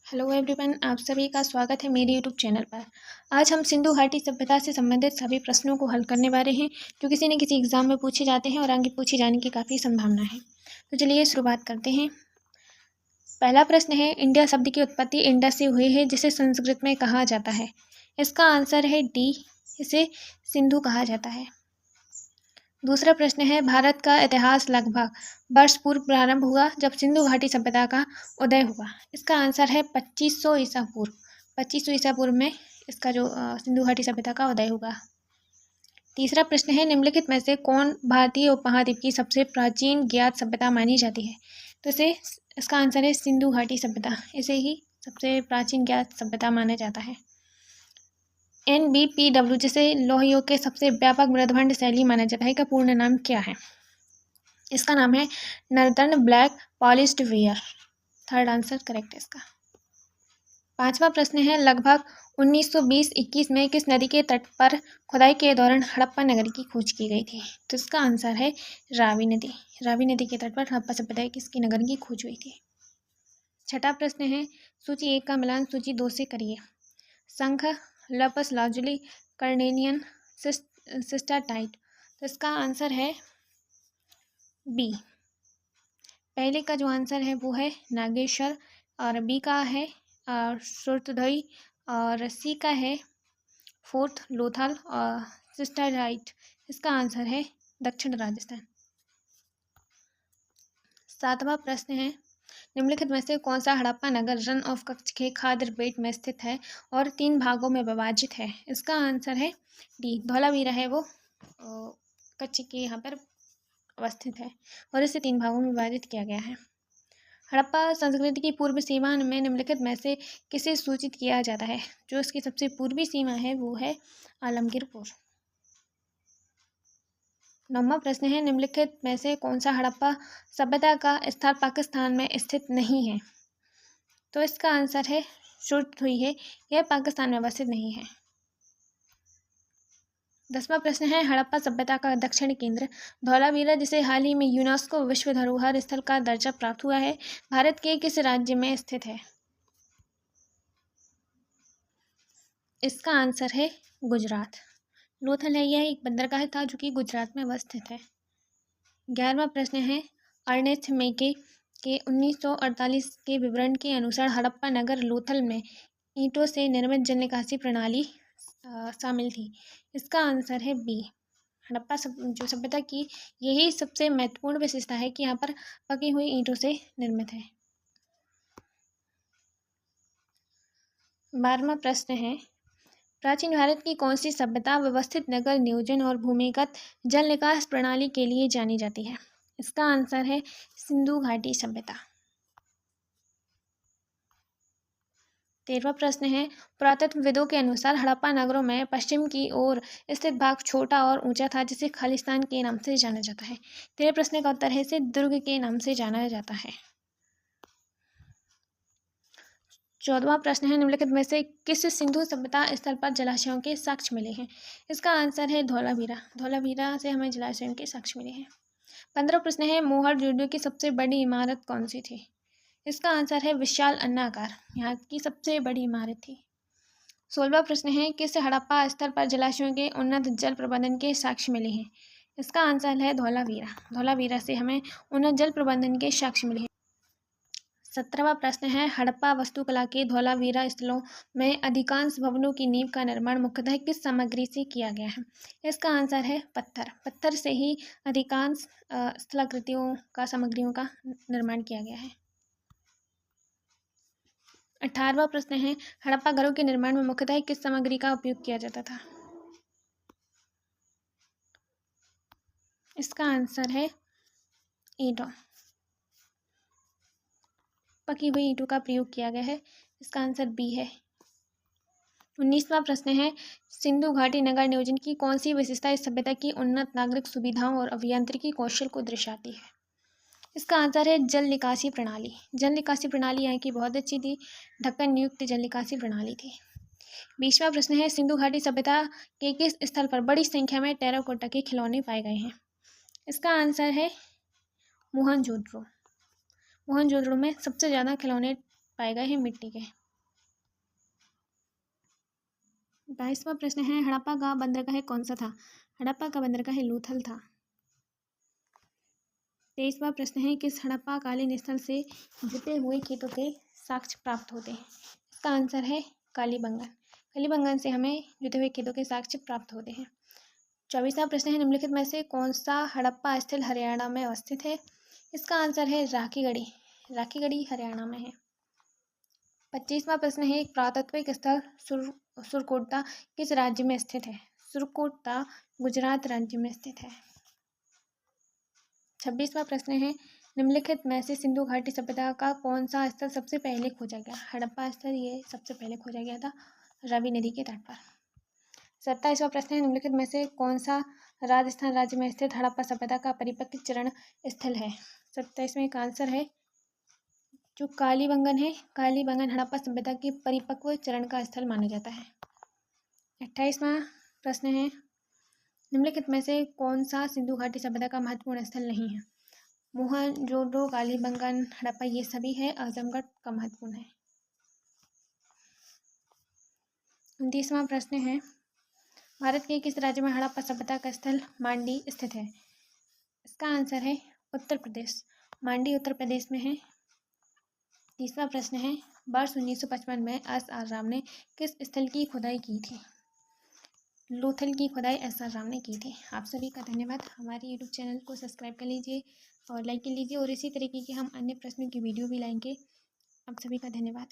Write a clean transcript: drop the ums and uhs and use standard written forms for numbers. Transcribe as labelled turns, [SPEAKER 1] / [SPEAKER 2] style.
[SPEAKER 1] Hello everyone, आप सभी का स्वागत है मेरे यूट्यूब चैनल पर। आज हम सिंधु घाटी सभ्यता से संबंधित सभी प्रश्नों को हल करने वाले हैं जो किसी न किसी एग्जाम में पूछे जाते हैं और आगे पूछे जाने की काफ़ी संभावना है। तो चलिए शुरुआत करते हैं। पहला प्रश्न है, इंडिया शब्द की उत्पत्ति इंडस से हुई है जिसे संस्कृत में कहा जाता है। इसका आंसर है डी, इसे सिंधु कहा जाता है। दूसरा प्रश्न है, भारत का इतिहास लगभग वर्ष पूर्व प्रारंभ हुआ जब सिंधु घाटी सभ्यता का उदय हुआ। इसका आंसर है 2500 ईसा पूर्व। 2500 ईसा पूर्व में इसका जो सिंधु घाटी सभ्यता का उदय हुआ। तीसरा प्रश्न है, निम्नलिखित में से कौन भारतीय उपमहाद्वीप की सबसे प्राचीन ज्ञात सभ्यता मानी जाती है। तो इसका आंसर है सिंधु घाटी सभ्यता, इसे ही सबसे प्राचीन ज्ञात सभ्यता माना जाता है। NBPW जिसे लौह युग के सबसे व्यापक मृदभंड शैली माना जाता है का पूर्ण नाम क्या है। इसका नाम है northern black polished where. Third answer correct है इसका। पांचवा प्रश्न है, लगभग 1920-21 में किस नदी के तट पर खुदाई के दौरान हड़प्पा नगर की खोज की गई थी। तो इसका आंसर है रावी नदी। रावी नदी के तट पर हड़प्पा सभ्यता किसकी नगर की खोज हुई थी। छठा प्रश्न है, सूची 1 का मिलान सूची 2 से करिए। शंख, लपस लाजुली, कार्नेलियन, सिस्टाटाइट। तो इसका आंसर है बी। पहले का जो आंसर है वो है नागेश्वर, और बी का है सुरतदई, और सी का है फोर्थ लोथल, और सिस्टाटाइट इसका आंसर है दक्षिण राजस्थान। सातवां प्रश्न है, निम्नलिखित में से कौन सा हड़प्पा नगर रन ऑफ कच्छ के खाद्र बेट में स्थित है और 3 भागों में विभाजित है। इसका आंसर है डी, धौलावीरा है वो कच्छ के यहाँ पर अवस्थित है और इसे 3 भागों में विभाजित किया गया है। हड़प्पा संस्कृति की पूर्व सीमा में निम्नलिखित में से किसे सूचित किया जाता है। जो इसकी सबसे पूर्वी सीमा है वो है आलमगीरपुर। 9वां प्रश्न है, निम्नलिखित में से कौन सा हड़प्पा सभ्यता का स्थल पाकिस्तान में स्थित नहीं है। तो इसका आंसर है शुरुत हुई है, यह पाकिस्तान में अवस्थित नहीं है। 10वां प्रश्न है, हड़प्पा सभ्यता का दक्षिण केंद्र धौलावीरा जिसे हाल ही में यूनेस्को विश्व धरोहर स्थल का दर्जा प्राप्त हुआ है, भारत के किस राज्य में स्थित है। इसका आंसर है गुजरात। लोथल है यह एक बंदरगाह था जो कि गुजरात में अवस्थित है। 11वां प्रश्न है, अर्नेस्ट मेके के 1948 के विवरण के अनुसार हड़प्पा नगर लोथल में ईंटों से निर्मित जल निकासी प्रणाली शामिल थी। इसका आंसर है बी। हड़प्पा जो सभ्यता की यही सबसे महत्वपूर्ण विशेषता है कि यहाँ पर पकी हुई ईंटों से निर्मित है। 12वां प्रश्न है, प्राचीन भारत की कौन सी सभ्यता व्यवस्थित नगर नियोजन और भूमिगत जल निकास प्रणाली के लिए जानी जाती है। इसका आंसर है सिंधु घाटी सभ्यता। 13वां प्रश्न है, पुरातत्वविदों के अनुसार हड़प्पा नगरों में पश्चिम की ओर स्थित भाग छोटा और ऊंचा था जिसे खालिस्तान के नाम से जाना जाता है। तेरे प्रश्न का उत्तर है इसे दुर्ग के नाम से जाना जाता है। 14वां प्रश्न है, निम्नलिखित में से किस सिंधु सभ्यता स्थल पर जलाशयों के साक्ष्य मिले हैं। इसका आंसर है धौलावीरा। धौलावीरा से हमें जलाशयों के साक्ष्य मिले हैं। 15वां प्रश्न है, मोहनजोदड़ो की सबसे बड़ी इमारत कौन सी थी। इसका आंसर है विशाल अन्नाकार, यहाँ की सबसे बड़ी इमारत थी। 16वां प्रश्न है, किस हड़प्पा स्थल पर जलाशयों के उन्नत जल प्रबंधन के साक्ष्य मिले हैं। इसका आंसर है धौलावीरा। धौलावीरा से हमें उन्नत जल प्रबंधन के साक्ष्य मिले हैं। 17वां प्रश्न है, हड़प्पा वास्तुकला के धौलावीरा स्थलों में अधिकांश भवनों की नींव का निर्माण मुख्यतः किस सामग्री से किया गया है। इसका आंसर है पत्थर। पत्थर से ही अधिकांश स्थलाकृतियों का सामग्रियों का निर्माण किया गया है। 18वां प्रश्न है, हड़प्पा घरों के निर्माण में मुख्यतः किस सामग्री का उपयोग किया जाता था। इसका आंसर है ईंटों। पकी हुई ईंटों का प्रयोग किया गया है। इसका आंसर बी है। 19वां प्रश्न है, सिंधु घाटी नगर नियोजन की कौन सी विशेषता इस सभ्यता की उन्नत नागरिक सुविधाओं और अभियांत्रिकी कौशल को दर्शाती है। इसका आंसर है जल निकासी प्रणाली। जल निकासी प्रणाली यहाँ की बहुत अच्छी थी, ढक्कन नियुक्त जल निकासी प्रणाली थी। 20वां प्रश्न है, सिंधु घाटी सभ्यता के किस स्थल पर बड़ी संख्या में टेराकोटा के खिलौने पाए गए हैं। इसका आंसर है मोहनजोदड़ो। मोहनजोदड़ो में सबसे ज़्यादा खिलौने पाए गए हैं मिट्टी के। 22वां प्रश्न है हड़प्पा का बंदरगाह कौन सा था? हड़प्पा का बंदरगाह लूथल था। 23वां प्रश्न है किस हड़प्पा-कालीन स्थल से जुटे हुए खेतों के साक्ष्य प्राप्त होते हैं? इसका आंसर है कालीबंगन। कालीबंगन से हमें जुटे हुए खेतों के साक्ष्य प्राप्त होते हैं। 24वां प्रश्न है निम्नलिखित में से कौन सा हड़प्पा स्थल हरियाणा में अवस्थित है? इसका आंसर है राखीगढ़ी। राखीगढ़ी हरियाणा में है। 25वां प्रश्न है एक पुरातात्विक स्थल सुरकोटा किस राज्य में स्थित है? सुरकोटा गुजरात राज्य में स्थित है। 26वां प्रश्न है निम्नलिखित में से सिंधु घाटी सभ्यता का कौन सा स्थल सबसे पहले खोजा गया? हड़प्पा स्थल ये सबसे पहले खोजा गया था रावी नदी के तट पर। 27वां प्रश्न है निम्नलिखित में से कौन सा राजस्थान राज्य में स्थित हड़प्पा सभ्यता का परिपक्व चरण स्थल है? 27वें का आंसर है जो कालीबंगन है। कालीबंगन हड़प्पा सभ्यता के परिपक्व चरण का स्थल माना जाता है। 28वां प्रश्न है निम्नलिखित में से कौन सा सिंधु घाटी सभ्यता का महत्वपूर्ण स्थल नहीं है? मोहनजोदड़ो, कालीबंगन, हड़प्पा ये सभी है। आजमगढ़ का महत्वपूर्ण है। 29वां प्रश्न है भारत के किस राज्य में हड़प्पा सभ्यता का स्थल मांडी स्थित है? इसका आंसर है उत्तर प्रदेश। मांडी उत्तर प्रदेश में है। 30वां प्रश्न है वर्ष 1955 में एस.आर. राव ने किस स्थल की खुदाई की थी? लूथल की खुदाई एस.आर. राव ने की थी। आप सभी का धन्यवाद। हमारे यूट्यूब चैनल को सब्सक्राइब कर लीजिए और लाइक कर लीजिए और इसी तरीके के हम अन्य प्रश्नों की वीडियो भी लाएंगे। आप सभी का धन्यवाद।